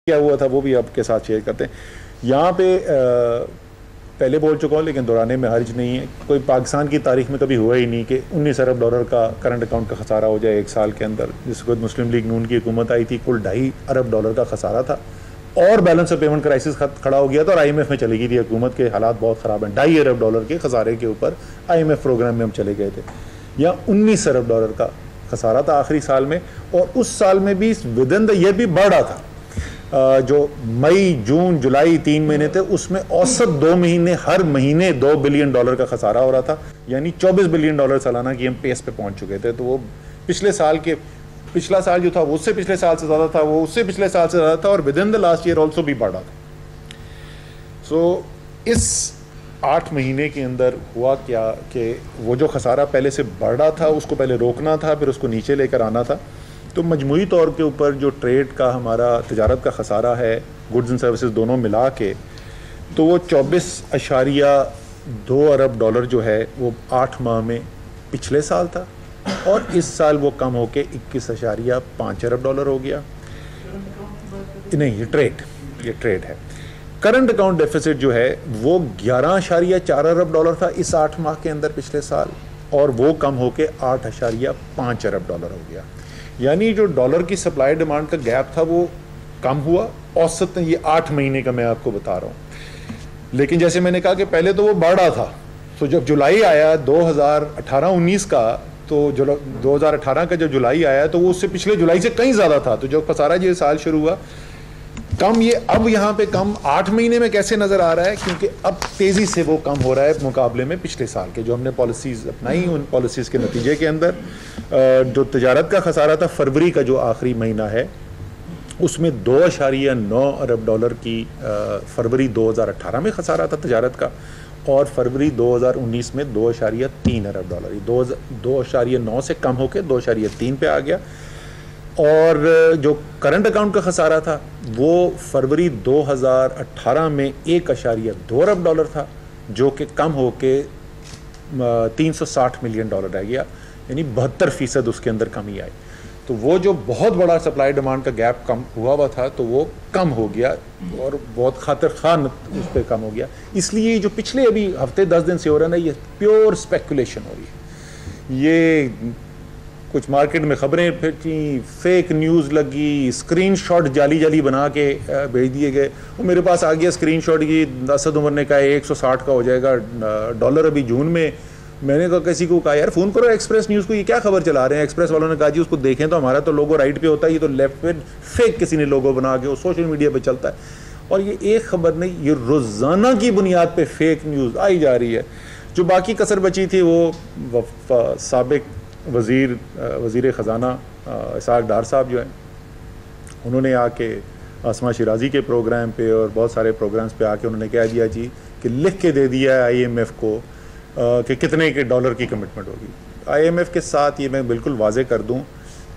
क्या हुआ था वो भी आपके साथ शेयर करते हैं। यहाँ पे पहले बोल चुका हूँ लेकिन दोहराने में हर्ज नहीं है। कोई पाकिस्तान की तारीख में कभी हुआ ही नहीं कि 19 अरब डॉलर का करंट अकाउंट का खसारा हो जाए एक साल के अंदर। जिस वक्त मुस्लिम लीग नून की हुकूमत आई थी कुल 2.5 अरब डॉलर का खसारा था और बैलेंस ऑफ पेमेंट क्राइसिस खड़ा हो गया था और IMF में चली गई थी हुकूमत के हालात बहुत ख़राब हैं। 2.5 अरब डॉलर के खसारे के ऊपर IMF प्रोग्राम में हम चले गए थे। या 19 अरब डॉलर का खसारा था आखिरी साल में, और उस साल में भी विद इन द ईयर भी बढ़ रहा था। जो मई जून जुलाई 3 महीने थे उसमें औसत 2 महीने हर महीने 2 बिलियन डॉलर का खसारा हो रहा था, यानी 24 बिलियन डॉलर सालाना की हम पेस पे पहुंच चुके थे। तो वो पिछला साल जो था वो उससे पिछले साल से ज़्यादा था, वो उससे पिछले साल से ज़्यादा था, और with in the last year also भी बढ़ा था। सो इस 8 महीने के अंदर हुआ क्या कि वो जो खसारा पहले से बढ़ रहा था उसको पहले रोकना था, फिर उसको नीचे लेकर आना था। तो मजमूई तौर के ऊपर जो ट्रेड का हमारा तिजारत का खसारा है गुड्स एंड सर्विसेज दोनों मिला के, तो वो 24.2 अरब डॉलर जो है वो 8 माह में पिछले साल था, और इस साल वो कम होके 21.5 अरब डॉलर हो गया। नहीं, ये ट्रेड है। करंट अकाउंट डेफिसिट जो है वो 11.4 अरब डॉलर था इस 8 माह के अंदर पिछले साल, और वो कम होके 8.5 अरब डॉलर हो गया। यानी जो डॉलर की सप्लाई डिमांड का गैप था वो कम हुआ औसतन। ये 8 महीने का मैं आपको बता रहा हूँ, लेकिन जैसे मैंने कहा कि पहले तो वो बढ़ रहा था। तो जब जुलाई आया 2018-19 का, तो 2018 का जब जुलाई आया तो वो उससे पिछले जुलाई से कहीं ज़्यादा था। तो जो खसारा ये साल शुरू हुआ कम, ये अब यहाँ पे कम 8 महीने में कैसे नज़र आ रहा है, क्योंकि अब तेज़ी से वो कम हो रहा है मुकाबले में पिछले साल के जो हमने पॉलिसीज़ अपनाई। उन पॉलिसीज़ के नतीजे के अंदर जो तजारत का खसारा था फरवरी का जो आखिरी महीना है उसमें 2.9 अरब डॉलर की फरवरी 2018 में खसारा था तजारत का, और फरवरी 2019 में 2.3 अरब डॉलर, 2.9 से कम होकर 2.3 पे आ गया। और जो करंट अकाउंट का खसारा था वो फरवरी 2018 में 1.2 अरब डॉलर था, जो कि कम होके 360 मिलियन डॉलर रह गया, यानी 72% उसके अंदर कमी आई। तो वो जो बहुत बड़ा सप्लाई डिमांड का गैप कम हुआ था तो वो कम हो गया, और बहुत खातिर खान उस पर कम हो गया। इसलिए जो पिछले अभी हफ्ते 10 दिन से हो रहा है ना, ये प्योर स्पेकुलेशन हो रही है। ये कुछ मार्केट में खबरें फिर फेक न्यूज़ लगी, स्क्रीनशॉट जाली बना के भेज दिए गए। वो मेरे पास आ गया स्क्रीनशॉट की, असद उमर ने कहा 160 का हो जाएगा डॉलर अभी जून में। मैंने कहा किसी को कहा यार फ़ोन करो एक्सप्रेस न्यूज़ को, ये क्या खबर चला रहे हैं। एक्सप्रेस वालों ने कहा जी उसको देखें तो हमारा तो लोगो राइट पे होता है, ये तो लेफ्ट पे फेक किसी ने लोगो बना के वो सोशल मीडिया पे चलता है। और ये एक खबर नहीं, ये रोज़ाना की बुनियाद पे फेक न्यूज़ आई जा रही है। जो बाकी कसर बची थी वो साबिक वज़ीर ख़जाना इसहाक़ डार साहब जो हैं, उन्होंने आके आसमा शिराजी के प्रोग्राम पे और बहुत सारे प्रोग्राम्स पे आके उन्होंने कह दिया जी कि लिख के दे दिया है IMF को कि कितने के डॉलर की कमिटमेंट होगी। IMF के साथ ये मैं बिल्कुल वाजे कर दूं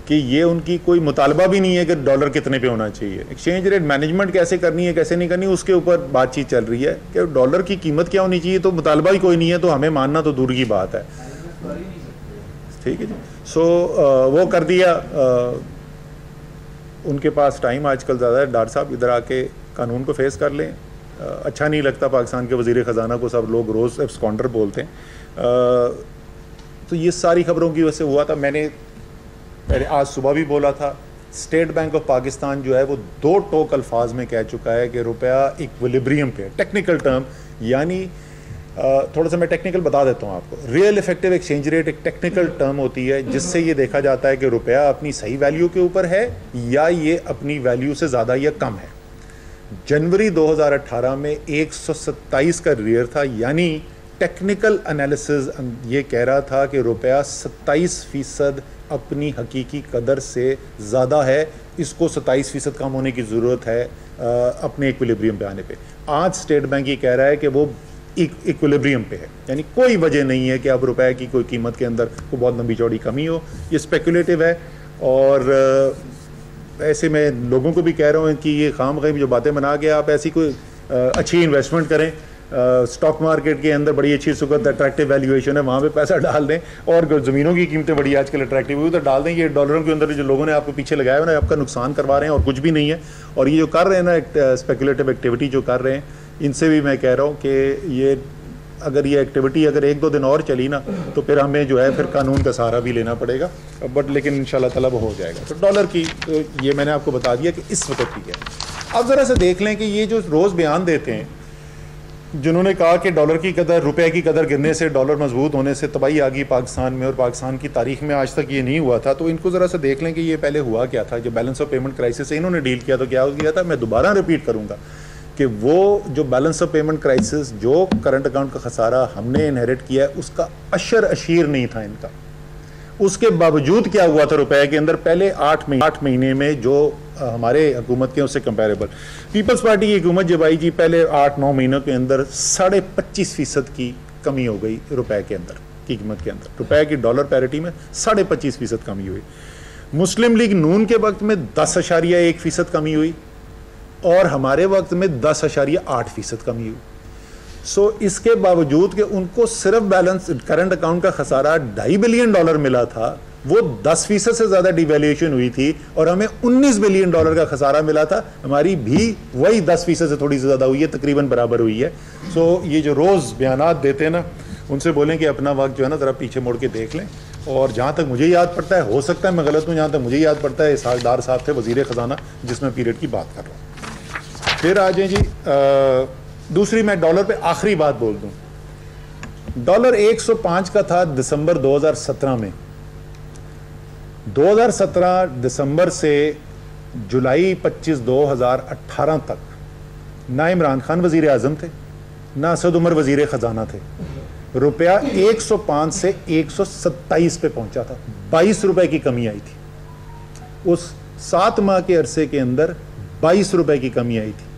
कि ये उनकी कोई मुतालबा भी नहीं है कि डॉलर कितने पे होना चाहिए। एक्सचेंज रेट मैनेजमेंट कैसे करनी है कैसे नहीं करनी उसके ऊपर बातचीत चल रही है कि डॉलर की कीमत क्या होनी चाहिए, तो मुतालबा ही कोई नहीं है, तो हमें मानना तो दूर की बात है। ठीक है जी। सो वो कर दिया। उनके पास टाइम आजकल ज़्यादा है। डार साहब इधर आके कानून को फेस कर लें। अच्छा नहीं लगता पाकिस्तान के वज़ीर ख़जाना को सब लोग रोज़ एब्सकॉन्डर बोलते हैं। तो ये सारी खबरों की वजह से हुआ था। मैंने आज सुबह भी बोला था, स्टेट बैंक ऑफ पाकिस्तान जो है वो 2 टोक अल्फाज में कह चुका है कि रुपया इक्विलिब्रियम पे है। टेक्निकल टर्म, यानी थोड़ा सा मैं टेक्निकल बता देता हूँ आपको। रियल इफेक्टिव एक्सचेंज रेट एक टेक्निकल टर्म होती है जिससे ये देखा जाता है कि रुपया अपनी सही वैल्यू के ऊपर है या ये अपनी वैल्यू से ज़्यादा या कम है। जनवरी 2018 में 127 का रियर था, यानी टेक्निकल एनालिसिस ये कह रहा था कि रुपया 27% अपनी हकीकी कदर से ज़्यादा है, इसको 27% कम होने की ज़रूरत है अपने इक्विलिब्रियम पे आने पे। आज स्टेट बैंक ये कह रहा है कि वो इक्विलिब्रियम पे है, यानी कोई वजह नहीं है कि अब रुपए की कोई कीमत के अंदर कोई बहुत लंबी चौड़ी कमी हो। ये स्पेकुलेटिव है, और ऐसे में लोगों को भी कह रहा हूँ कि ये खाम खीम जो बातें बना के आप ऐसी कोई अच्छी इन्वेस्टमेंट करें स्टॉक मार्केट के अंदर बड़ी अच्छी सुगत अट्रैक्टिव वैल्यूएशन है, वहाँ पे पैसा डाल दें, और ज़मीनों की कीमतें बड़ी आजकल अट्रैक्टिव हुई तो डाल दें। ये डॉलरों के अंदर जो लोगों ने आपको पीछे लगाया है ना, आपका नुकसान करवा रहे हैं और कुछ भी नहीं है। और ये जो कर रहे हैं ना स्पेकुलेटिव एक्टिविटी जो कर रहे हैं, इनसे भी मैं कह रहा हूँ कि ये अगर ये एक्टिविटी अगर 1-2 दिन और चली ना तो फिर हमें जो है फिर कानून का सहारा भी लेना पड़ेगा, बट लेकिन इंशाल्लाह ताला वो हो जाएगा। तो डॉलर की ये मैंने आपको बता दिया कि इस वक्त की है। अब ज़रा से देख लें कि ये जो रोज़ बयान देते हैं जिन्होंने कहा कि डॉलर की कदर, रुपए की कदर गिरने से, डॉलर मजबूत होने से तबाही आ गई पाकिस्तान में और पाकिस्तान की तारीख में आज तक ये नहीं हुआ था, तो इनको ज़रा सा देख लें कि ये पहले हुआ क्या था। जो बैलेंस ऑफ पेमेंट क्राइसिस से इन्होंने डील किया तो क्या हो गया था। मैं दोबारा रिपीट करूँगा कि वो जो बैलेंस ऑफ पेमेंट क्राइसिस, जो करंट अकाउंट का खसारा हमने इनहेरिट किया है, उसका अशर अशीर नहीं था इनका। उसके बावजूद क्या हुआ था रुपए के अंदर, पहले 8 महीने में जो हमारे हुकूमत के उससे कंपेरेबल पीपल्स पार्टी की हुकूमत जब आई जी, पहले 8-9 महीनों के अंदर 25.5% की कमी हो गई रुपए के अंदर की कीमत के अंदर। रुपए की डॉलर पैरिटी में 25.5% कमी हुई। मुस्लिम लीग नून के वक्त में 10.1% कमी हुई और हमारे वक्त में 10.8% कमी हुई। सो इसके बावजूद कि उनको सिर्फ बैलेंस करंट अकाउंट का खसारा $2.5 बिलियन मिला था, वो 10% से ज़्यादा डिवैल्यूएशन हुई थी और हमें $19 बिलियन का खसारा मिला था। हमारी भी वही 10% से थोड़ी सी ज़्यादा हुई है, तकरीबन बराबर हुई है। सो ये जो रोज़ बयानात देते हैं ना, उनसे बोलें कि अपना वक्त जो है ना ज़रा पीछे मुड़ के देख लें। और जहाँ तक मुझे याद पड़ता है, हो सकता है मैं गलत हूँ, जहाँ तक मुझे याद पड़ता है इसहाकडार साहब थे वज़ीर ख़जाना जिसमें पीरियड की बात कर रहा हूँ। फिर आ जाए जी दूसरी, मैं डॉलर पे आखिरी बात बोल दूं। डॉलर 105 का था दिसंबर 2017 में। 2017 दिसंबर से जुलाई 25 2018 तक ना इमरान खान वजीर आजम थे, ना असद उमर वजीर खजाना थे। रुपया 105 से 127 पे पहुंचा था, 22 रुपए की कमी आई थी। उस 7 माह के अरसे के अंदर 22 रुपए की कमी आई थी।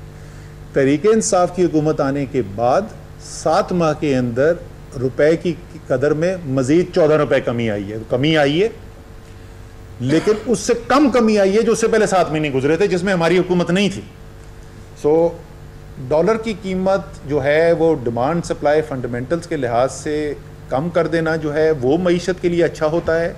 तहरीक इंसाफ की हुकूमत आने के बाद 7 माह के अंदर रुपए की कदर में मजीद 14 रुपए कमी आई है, लेकिन उससे कम कमी आई है जो उससे पहले 7 महीने गुजरे थे जिसमें हमारी हुकूमत नहीं थी। सो डॉलर की कीमत जो है वो डिमांड सप्लाई फंडामेंटल्स के लिहाज से कम कर देना जो है वो मईशत के लिए अच्छा होता है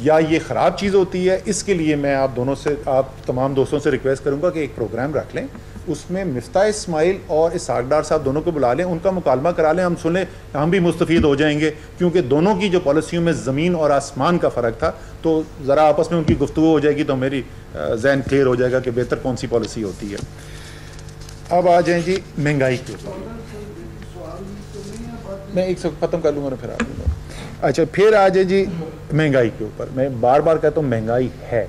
या ये ख़राब चीज़ होती है। इसके लिए मैं आप तमाम दोस्तों से रिक्वेस्ट करूँगा कि एक प्रोग्राम रख लें, उसमें मिफ्ता इस्माइल और इसहाकडार साहब दोनों को बुला लें, उनका मुकालमा करा लें, हम सुने, हम भी मुस्तफ़ीद हो जाएंगे। क्योंकि दोनों की जो पॉलिसियों में ज़मीन और आसमान का फ़र्क था, तो ज़रा आपस में उनकी गुफ्तगू हो जाएगी तो मेरी जहन क्लियर हो जाएगा कि बेहतर कौन सी पॉलिसी होती है। अब आ जाएँ जी महंगाई के ऊपर। मैं एक से ख़त्म कर लूँगा ना फिर आप लूँगा। अच्छा, फिर आ जाए जी महंगाई के ऊपर। मैं बार बार कहता हूँ महंगाई है,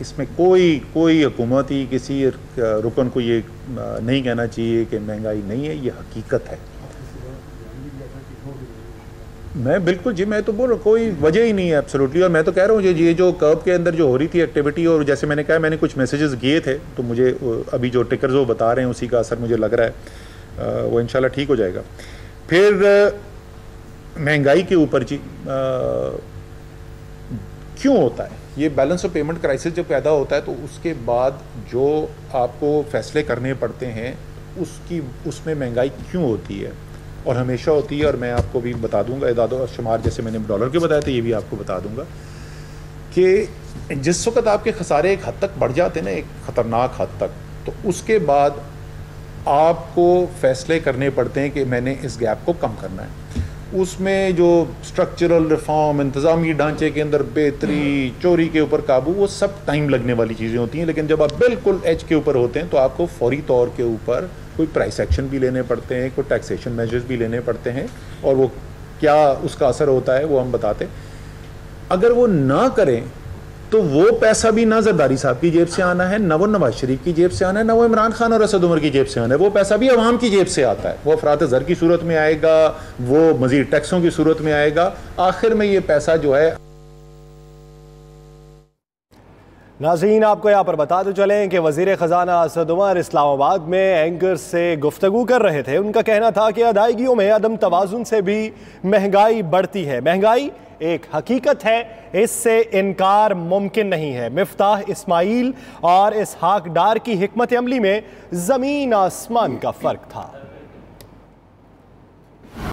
इसमें कोई हुकूमत ही किसी रुकन को ये नहीं कहना चाहिए कि महंगाई नहीं है, ये हकीकत है। मैं बिल्कुल जी, मैं तो बोल रहा हूँ कोई वजह ही नहीं है एब्सोल्युटली। और मैं तो कह रहा हूँ ये जो कर्व के अंदर जो हो रही थी एक्टिविटी, और जैसे मैंने कहा मैंने कुछ मैसेजेस किए थे तो मुझे अभी जो टिकर्स वो बता रहे हैं उसी का असर मुझे लग रहा है, वो इंशाल्लाह ठीक हो जाएगा। फिर महंगाई के ऊपर जी क्यों होता है ये बैलेंस ऑफ पेमेंट क्राइसिस जब पैदा होता है तो उसके बाद जो आपको फैसले करने पड़ते हैं उसमें महंगाई क्यों होती है और हमेशा होती है। और मैं आपको भी बता दूंगा इदाद और शुमार, जैसे मैंने डॉलर के बताया था ये भी आपको बता दूंगा कि जिस वक्त आपके खसारे एक हद तक बढ़ जाते हैं ना, एक ख़तरनाक हद तक, तो उसके बाद आपको फैसले करने पड़ते हैं कि मैंने इस गैप को कम करना है। उसमें जो स्ट्रक्चरल रिफॉर्म, इंतज़ामी ढांचे के अंदर बेहतरी, चोरी के ऊपर काबू, वो सब टाइम लगने वाली चीज़ें होती हैं। लेकिन जब आप बिल्कुल एज के ऊपर होते हैं तो आपको फौरी तौर के ऊपर कोई प्राइस एक्शन भी लेने पड़ते हैं, कोई टैक्सेशन मेजर्स भी लेने पड़ते हैं, और वो क्या उसका असर होता है वो हम बताते हैं। अगर वो ना करें तो वो पैसा भी ना जरदारी साहब की जेब से आना है, ना वो नवाज शरीफ की जेब से आना है, ना वो इमरान खान और असद उमर की जेब से आना है। वो पैसा भी अवाम की जेब से आता है, वो अफरात ज़र की सूरत में आएगा, वो मजीद टैक्सों की सूरत में आएगा। आखिर में ये पैसा जो है। नाज़रीन, आपको यहाँ पर बता दो चलें कि वज़ीर ख़जाना असद उमर इस्लामाबाद में एंकर से गुफ्तगू कर रहे थे। उनका कहना था कि अदायगियों में अदम तवाज़ुन से भी महंगाई बढ़ती है। महंगाई एक हकीकत है, इससे इनकार मुमकिन नहीं है। मिफ्ताह इस्माइल और इसहाक डार की हिकमत अमली में ज़मीन आसमान का फ़र्क था।